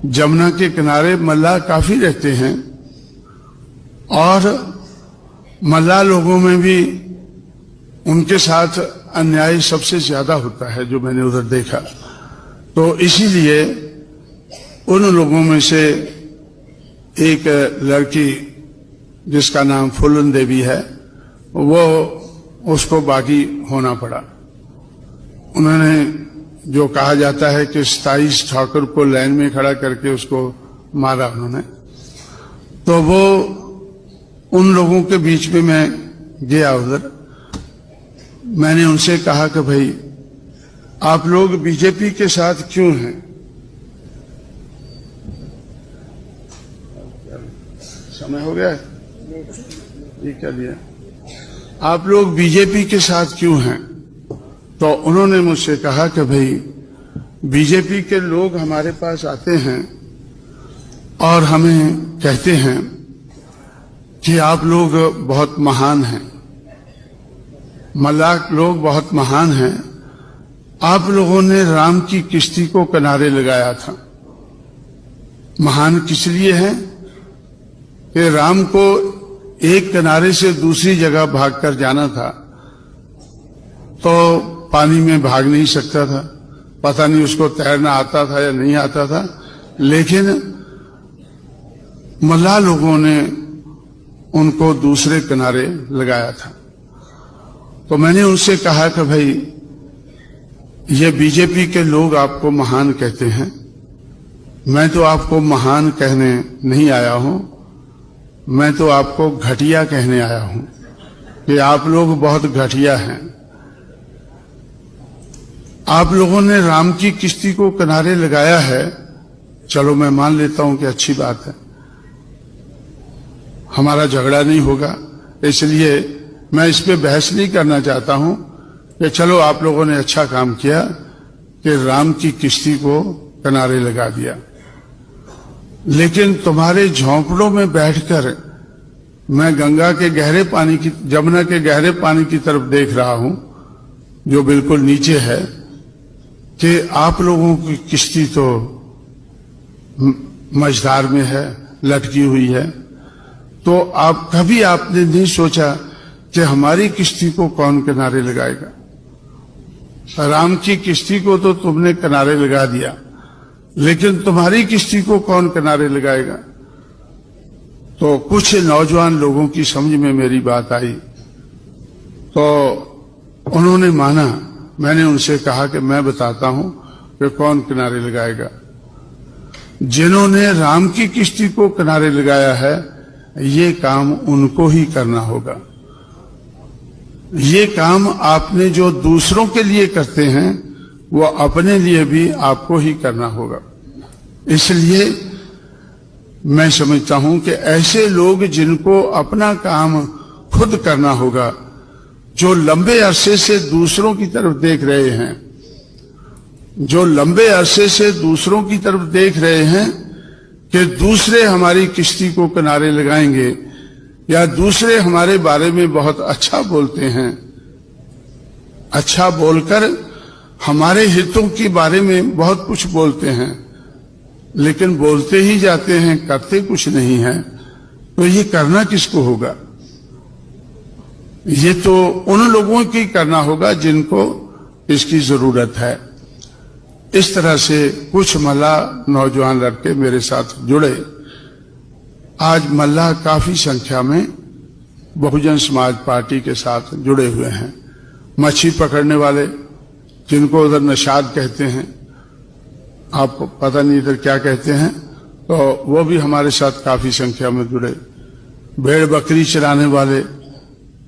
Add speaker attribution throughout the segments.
Speaker 1: जमुना के किनारे मल्लाह काफी रहते हैं और मल्लाह लोगों में भी उनके साथ अन्याय सबसे ज्यादा होता है जो मैंने उधर देखा। तो इसीलिए उन लोगों में से एक लड़की जिसका नाम फूलन देवी है, वो उसको बागी होना पड़ा। उन्होंने जो कहा जाता है कि 27 ठाकुर को लाइन में खड़ा करके उसको मारा उन्होंने। तो वो उन लोगों के बीच में मैं गया उधर। मैंने उनसे कहा कि भाई आप लोग बीजेपी के साथ क्यों हैं? समय हो गया है, ये क्या दिया? आप लोग बीजेपी के साथ क्यों हैं? तो उन्होंने मुझसे कहा कि भाई बीजेपी के लोग हमारे पास आते हैं और हमें कहते हैं कि आप लोग बहुत महान हैं, मल्लाह लोग बहुत महान हैं, आप लोगों ने राम की किश्ती को किनारे लगाया था। महान किस लिए है कि राम को एक किनारे से दूसरी जगह भागकर जाना था, तो पानी में भाग नहीं सकता था। पता नहीं उसको तैरना आता था या नहीं आता था, लेकिन मल्लाह लोगों ने उनको दूसरे किनारे लगाया था। तो मैंने उनसे कहा कि भाई ये बीजेपी के लोग आपको महान कहते हैं, मैं तो आपको महान कहने नहीं आया हूं, मैं तो आपको घटिया कहने आया हूं कि आप लोग बहुत घटिया हैं। आप लोगों ने राम की किश्ती को किनारे लगाया है, चलो मैं मान लेता हूं कि अच्छी बात है, हमारा झगड़ा नहीं होगा, इसलिए मैं इस पे बहस नहीं करना चाहता हूं कि चलो आप लोगों ने अच्छा काम किया कि राम की किश्ती को किनारे लगा दिया। लेकिन तुम्हारे झोंपड़ों में बैठकर मैं गंगा के गहरे पानी की, जमुना के गहरे पानी की तरफ देख रहा हूं जो बिल्कुल नीचे है, कि आप लोगों की किश्ती तो मझधार में है, लटकी हुई है। तो आप कभी आपने नहीं सोचा कि हमारी किश्ती को कौन किनारे लगाएगा? राम की किश्ती को तो तुमने किनारे लगा दिया, लेकिन तुम्हारी किश्ती को कौन किनारे लगाएगा? तो कुछ नौजवान लोगों की समझ में मेरी बात आई, तो उन्होंने माना। मैंने उनसे कहा कि मैं बताता हूं कि कौन किनारे लगाएगा। जिन्होंने राम की किश्ती को किनारे लगाया है, ये काम उनको ही करना होगा। ये काम आपने जो दूसरों के लिए करते हैं, वो अपने लिए भी आपको ही करना होगा। इसलिए मैं समझता हूं कि ऐसे लोग जिनको अपना काम खुद करना होगा, जो लंबे अरसे से दूसरों की तरफ देख रहे हैं, जो लंबे अरसे से दूसरों की तरफ देख रहे हैं कि दूसरे हमारी किश्ती को किनारे लगाएंगे या दूसरे हमारे बारे में बहुत अच्छा बोलते हैं, अच्छा बोलकर हमारे हितों के बारे में बहुत कुछ बोलते हैं, लेकिन बोलते ही जाते हैं, करते कुछ नहीं है, तो ये करना किसको होगा? ये तो उन लोगों की करना होगा जिनको इसकी जरूरत है। इस तरह से कुछ मल्लाह नौजवान लड़के मेरे साथ जुड़े। आज मल्लाह काफी संख्या में बहुजन समाज पार्टी के साथ जुड़े हुए हैं। मच्छी पकड़ने वाले, जिनको उधर नशाद कहते हैं, आपको पता नहीं इधर क्या कहते हैं, तो वो भी हमारे साथ काफी संख्या में जुड़े। भेड़ बकरी चराने वाले,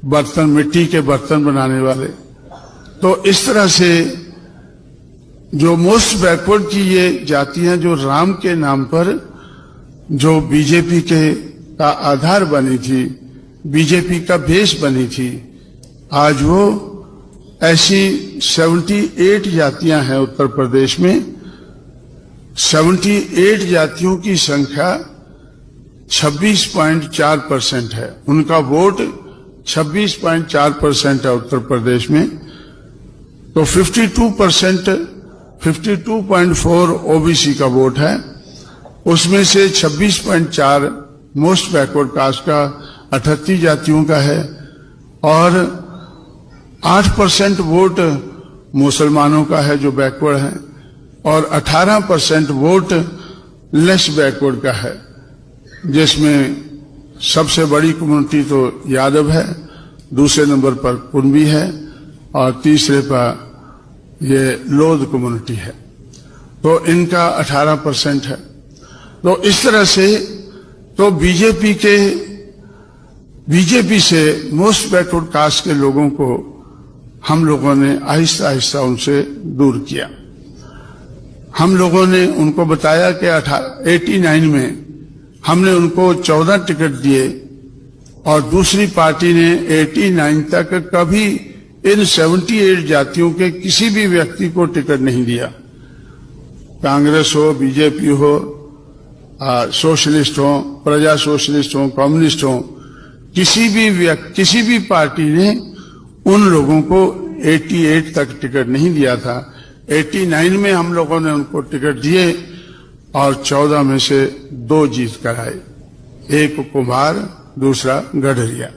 Speaker 1: बर्तन, मिट्टी के बर्तन बनाने वाले। तो इस तरह से जो मोस्ट बैकवर्ड की ये जातियां जो राम के नाम पर जो बीजेपी के का आधार बनी थी, बीजेपी का बेस बनी थी, आज वो ऐसी 78 जातियां हैं उत्तर प्रदेश में। 78 जातियों की संख्या 26.4% है। उनका वोट 26.4% है उत्तर प्रदेश में। तो 52%, 52.4 ओबीसी का वोट है। उसमें से 26.4 मोस्ट बैकवर्ड कास्ट का 38 जातियों का है और 8% वोट मुसलमानों का है जो बैकवर्ड है और 18% वोट लेस बैकवर्ड का है, जिसमें सबसे बड़ी कम्युनिटी तो यादव है, दूसरे नंबर पर कुंभी है और तीसरे पर ये लोध कम्युनिटी है। तो इनका 18% है। तो इस तरह से तो बीजेपी से मोस्ट बैकवर्ड कास्ट के लोगों को हम लोगों ने आहिस्ता आहिस्ता उनसे दूर किया। हम लोगों ने उनको बताया कि 89 में हमने उनको 14 टिकट दिए और दूसरी पार्टी ने 89 तक कभी इन 78 जातियों के किसी भी व्यक्ति को टिकट नहीं दिया। कांग्रेस हो, बीजेपी हो, सोशलिस्ट हो, प्रजा सोशलिस्ट हो, कम्युनिस्ट हो, किसी भी पार्टी ने उन लोगों को 88 तक टिकट नहीं दिया था। 89 में हम लोगों ने उनको टिकट दिए और 14 में से 2 जीत कर आए, एक कुम्हार, दूसरा गडरिया।